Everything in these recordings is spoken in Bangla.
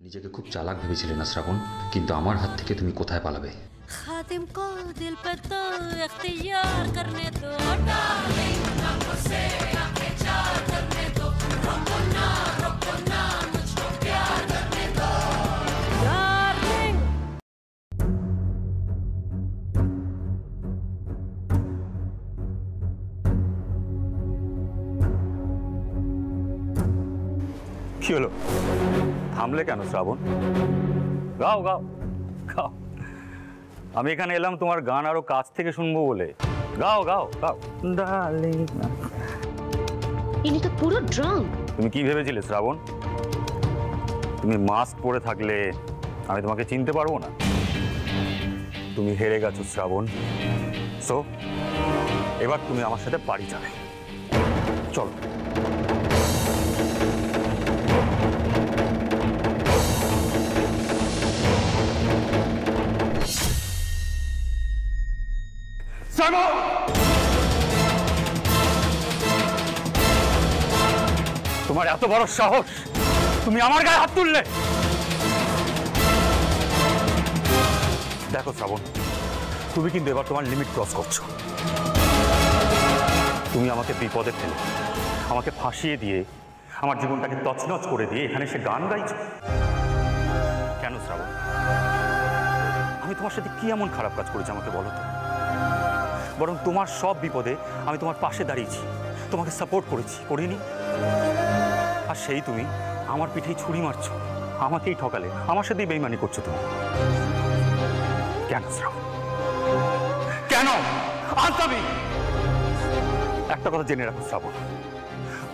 নিজেকে খুব চালাক ভেবেছিলে না শ্রাবণ, কিন্তু আমার হাত থেকে তুমি কোথায় পালাবে? खातिम को दिल पे तो इख्तियार करने दो, डार्लिंग। কি হলো, থামলে কেন শ্রাবণ? গাও গাও গাও। আমি এখানে এলাম তোমার গান আরো কাছ থেকে শুনবো বলে। গাও গাও গাও। ডার্লিং। ইনি তো পুরো ড্রাম। তুমি কি ভেবেছিলে শ্রাবণ? তুমি মাস্ক পরে থাকলে আমি তোমাকে চিনতে পারবো না? তুমি হেরে গেছো শ্রাবণ। সো এবার তুমি আমার সাথে বাড়ি যাবে। চলো। তোমার এত বড় সাহস, তুমি আমার গায়ে হাত তুললে? দেখো শ্রাবণ, তুমি কিন্তু এবার তোমার লিমিট ক্রস করছো। তুমি আমাকে বিপদে ফেলে, আমাকে ফাঁসিয়ে দিয়ে, আমার জীবনটাকে তছনছ করে দিয়ে এখানে এসে গান গাইছো কেন শ্রাবণ? আমি তোমার সাথে কি এমন খারাপ কাজ করেছি আমাকে বলো তো? বরং তোমার সব বিপদে আমি তোমার পাশে দাঁড়িয়েছি, তোমাকে সাপোর্ট করেছি, করিনি? আর সেই তুমি আমার পিঠেই ছুরি মারছো, আমাকেই ঠকালে, আমার সাথেই বেইমানি করছো তুমি। কেন শ্রাবণ, কেন? আনসামি। একটা কথা জেনে রাখো শ্রাবণ,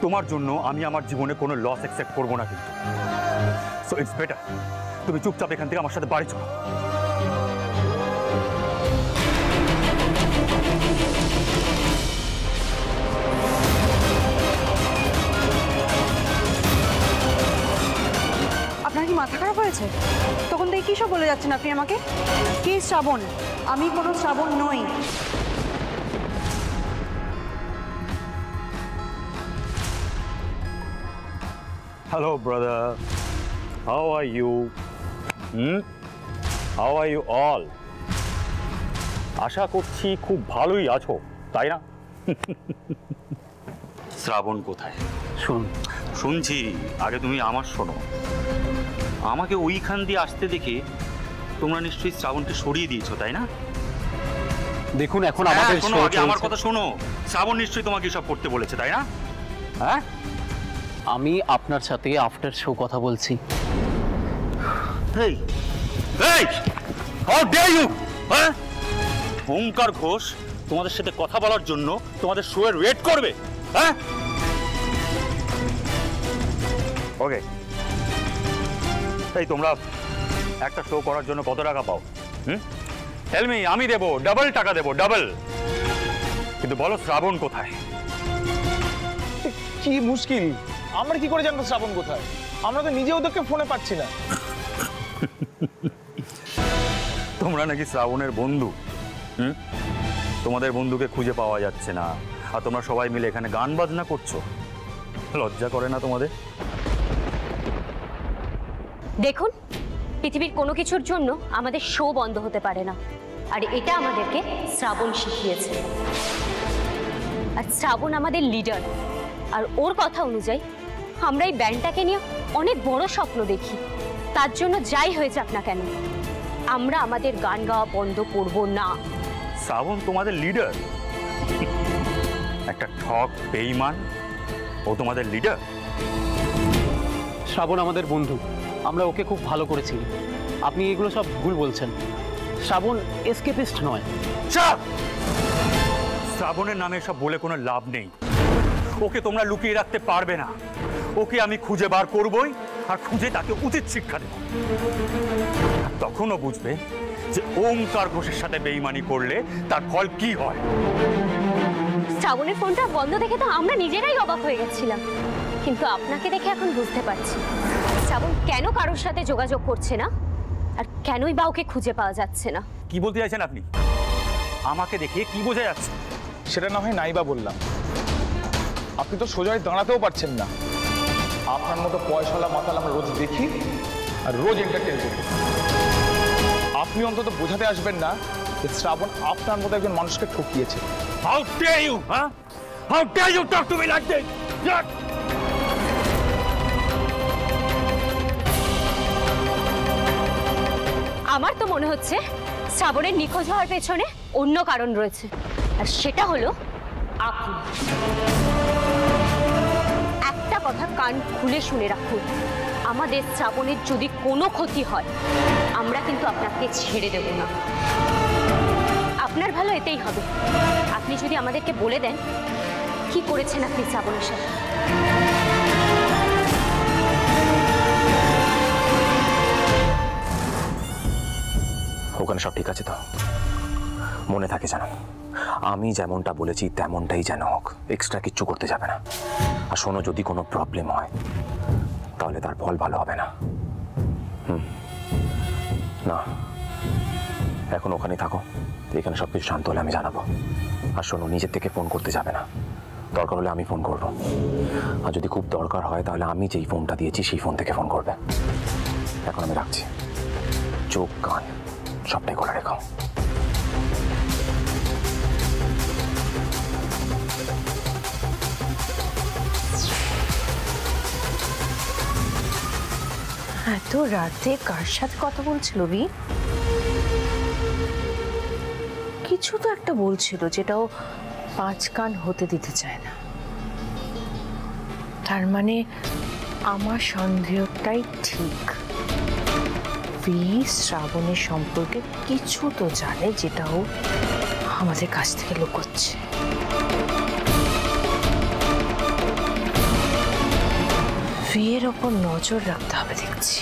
তোমার জন্য আমি আমার জীবনে কোনো লস অ্যাকসেপ্ট করবো না কিন্তু। সো ইটস বেটার তুমি চুপচাপ এখান থেকে আমার সাথে বাড়ি চলো। আপনার কি মাথা খারাপ হয়েছে? তখন থেকে কী সব বলে যাচ্ছেন আপনি আমাকে? কে শ্রাবণ? আমি কোনো শ্রাবণ নই। Hello brother, how are you? How are you all? আশা করছি খুব ভালোই আছো, তাই না? শ্রাবণ কোথায়? শুনছি, আগে তুমি আমার শোনো। আমাকে ওইখান দিয়ে আসতে দেখে তোমরা নিশ্চয়ই শ্রাবণকে সরিয়ে দিয়েছো, তাই না? দেখুন এখন আমাদের শোনো, আগে আমার কথা শোনো। শ্রাবণ নিশ্চয়ই তোমাকে সব করতে বলেছে, তাই না? হ্যাঁ, আমি আপনার সাথে আফটার শো কথা বলছি। এই এই হাউ ডেয়ার ইউ! হ্যাঁ, ওমকার ঘোষ তোমাদের সাথে কথা বলার জন্য তোমাদের শো এর ওয়েট করবে? হ্যাঁ, ওকে। এই তোমরা একটা শো করার জন্য কত টাকা পাও? টেল মি, আমি দেবো, ডাবল টাকা দেবো, ডাবল। কিন্তু বলো শ্রাবণ কোথায়? কি মুশকিল, আমরা কি করে জানবো শ্রাবণ কোথায়? আমরা তো নিজে ওদেরকে ফোনে পাচ্ছি না। তোমরা নাকি শ্রাবণের বন্ধু, তোমাদের বন্ধুকে খুঁজে পাওয়া যাচ্ছে না, আর তোমরা সবাই মিলে এখানে গান বাজনা করছো। লজ্জা করে না তোমাদের? দেখুন, পৃথিবীর কোনো কিছুর জন্য আমাদের শো বন্ধ হতে পারে না, আর এটা আমাদেরকে শ্রাবণ শিখিয়েছে। আর শ্রাবণ আমাদের লিডার, আর ওর কথা অনুযায়ী আমরা এই ব্যান্ডটাকে নিয়ে অনেক বড় স্বপ্ন দেখি। তার জন্য যাই হয়ে যাক না কেন, আমরা আমাদের গান গাওয়া বন্ধ করব না। শ্রাবণ তোমাদের লিডার? একটা ঠক বেঈমান ও তোমাদের লিডার? শ্রাবণ আমাদের বন্ধু, আমরা ওকে খুব ভালো করেছি। আপনি এগুলো সব ভুল বলছেন। শ্রাবণ এসকেপিস্ট নয়। চাপ! শ্রাবণের নামে সব বলে কোনো লাভ নেই। ওকে তোমরা লুকিয়ে রাখতে পারবে না। ওকে আমি খুঁজে বার করবই, আর খুঁজে তাকে উচিত শিক্ষা দেব। তখনও বুঝবে যে ওমকার ঘোষের সাথে বেঈমানি করলে তার ফল কি হয়। শ্রাবণের ফোনটা বন্ধ দেখে তো আমরা নিজেরাই অবাক হয়ে গেছিলাম, কিন্তু আপনাকে দেখে এখন বুঝতে পারছি শ্রাবণ কেন কারোর সাথে যোগাযোগ করছে না, আর কেনই বা ওকে খুঁজে পাওয়া যাচ্ছে না। কি বলতে চাইছেন আপনি? আমাকে দেখে কি বোঝা যাচ্ছে? সেটা না হয় নাইবা বললাম, আপনি তো সোজায় দাঁড়াতেও পারছেন না। আপনার মতো পয়সাওয়ালা মাতাল আমরা রোজ দেখি, আর রোজ এন্টারটেইন করবেন। আপনি অন্তত বোঝাতে আসবেন না যে শ্রাবণ আপনার মতো একজন মানুষকে ঠকিয়েছে। How dare you, huh? How dare you talk to me like this? আমার তো মনে হচ্ছে শ্রাবণের নিখোঁজ হওয়ার পেছনে অন্য কারণ রয়েছে, আর সেটা হলো আপনি। একটা কথা কান খুলে শুনে রাখুন, আমাদের শ্রাবণের যদি কোনো ক্ষতি হয় আমরা কিন্তু আপনাকে ছেড়ে দেব না। আপনার ভালো এতেই হবে আপনি যদি আমাদেরকে বলে দেন কি করেছেন আপনি শ্রাবণের সাথে। ওখানে সব ঠিক আছে তো? মনে থাকে যেন আমি যেমনটা বলেছি তেমনটাই যেন হোক, এক্সট্রা কিচ্ছু করতে যাবে না। আর শোনো, যদি কোনো প্রবলেম হয় তাহলে তার ফল ভালো হবে না। না, এখন ওখানেই থাকো, এখানে সব কিছু শান্ত হলে আমি জানাবো। আর শোনো, নিজের থেকে ফোন করতে যাবে না, দরকার হলে আমি ফোন করব। আর যদি খুব দরকার হয় তাহলে আমি যেই ফোনটা দিয়েছি সেই ফোন থেকে ফোন করবে। এখন আমি রাখছি, চোখ কান সবটাই খোলা রেখো। এত রাতে কার সাথে কথা বলছিল বি? কিছু তো একটা বলছিল যেটাও পাঁচ কান হতে দিতে চায় না। তার মানে আমার সন্দেহটাই ঠিক, বি শ্রাবণের সম্পর্কে কিছু তো জানে যেটাও আমাদের কাছ থেকে লুকোচ্ছে। বিয়ের ওপর নজর রাখতে হবে দেখছি।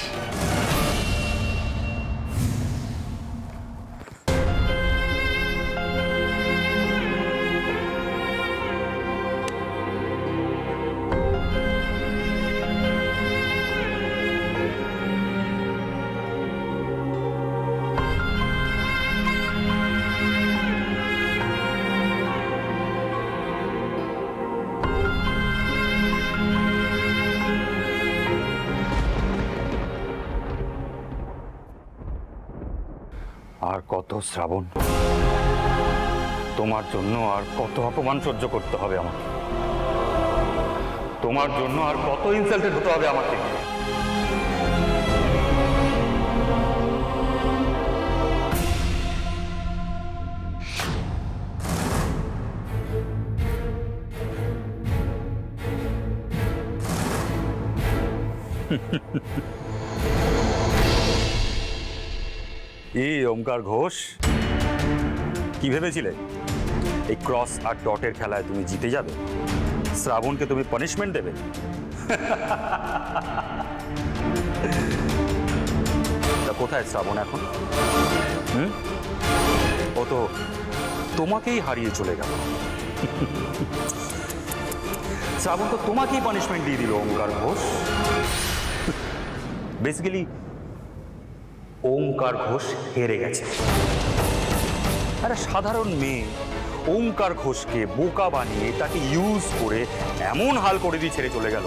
আর কত শ্রাবণ, তোমার জন্য আর কত অপমান সহ্য করতে হবে আমাকে? তোমার জন্য আর কত ইনসাল্টেড হতে হবে আমাকে? এই ওমকার ঘোষ, কি ভেবেছিলে এই ক্রস আর ডটের খেলায় তুমি জিতে যাবে? শ্রাবণকে তুমি পানিশমেন্ট দেবে? কোথায় শ্রাবণ এখন? ও তো তোমাকেই হারিয়ে চলে গেল। শ্রাবণ তো তোমাকেই পানিশমেন্ট দিয়ে দিল ওমকার ঘোষ। বেসিক্যালি ওমকার ঘোষ হেরে গেছে। আরে সাধারণ মেয়ে ওমকার ঘোষকে বোকা বানিয়ে তাকে ইউজ করে এমন হাল করে দিয়ে ছেড়ে চলে গেল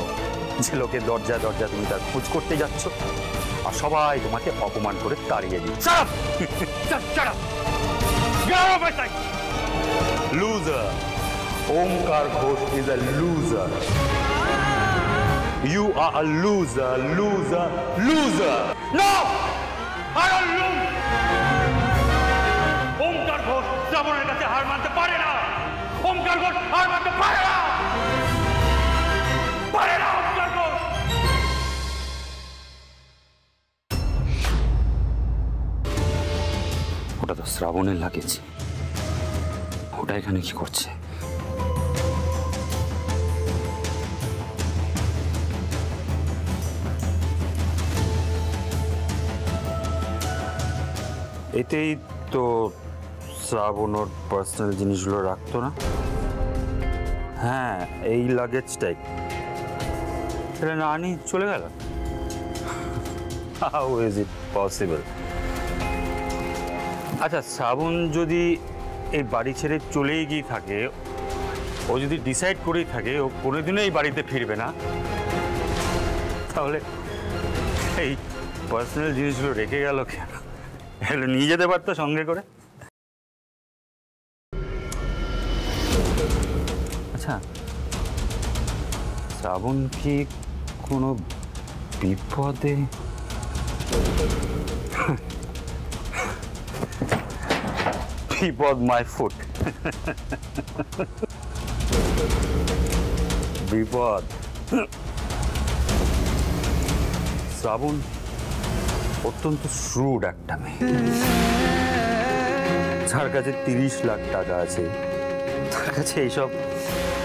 যে লোকের দরজা দরজা তুমি তার খোঁজ করতে যাচ্ছ, আর সবাই তোমাকে অপমান করে তাড়িয়ে দিচ্ছে। Loser, Omkar Ghosh is a loser. You are a loser, loser, loser. No! I don't lose. Omkar Ghosh শ্রাবণের কাছে হার মানতে পারে না। ওমকার ঘোষ হার মানতে পারে না। পারে না ওমকার ঘোষ। ওটা তো শ্রাবণের লাগেজ। ওটা এখানে কি করছে? এতেই তো শ্রাবণ ওর পার্সোনাল জিনিসগুলো রাখতো না। হ্যাঁ, এই লাগেজটাই এটা না আনি চলে গেল। How is it possible? আচ্ছা, শ্রাবণ যদি এই বাড়ি ছেড়ে চলেই গিয়ে থাকে, ও যদি ডিসাইড করেই থাকে ও কোনোদিনও এই বাড়িতে ফিরবে না, তাহলে এই পার্সোনাল জিনিসগুলো রেখে গেল কেন? এগুলো নিয়ে যেতে পারতো সঙ্গে করে। আচ্ছা, শ্রাবণ কি কোনো বিপদে? বিপদ মাই ফুট। বিপদ। শ্রাবণ অত্যন্ত শ্রুড একটা মেয়ে, যার কাছে 30 লাখ টাকা আছে, তার কাছে এইসব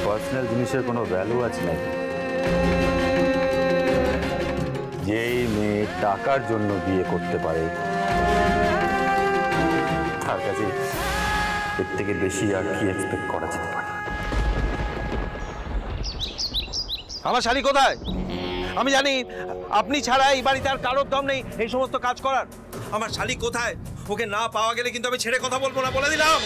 পার্সোনাল জিনিসের কোনো ভ্যালু আছে নাকি? যেই মেয়ে টাকার জন্য বিয়ে করতে পারে, তার কাছে এর থেকে বেশি আর কি এক্সপেক্ট করা যেতে পারে? আমার শালি কোথায়? আমি জানি আপনি ছাড়া এই বাড়িতে আর কারোর দম নেই এই সমস্ত কাজ করার। আমার শালি কোথায়? ওকে না পাওয়া গেলে কিন্তু আমি ছেড়ে কথা বলবো না, বলে দিলাম।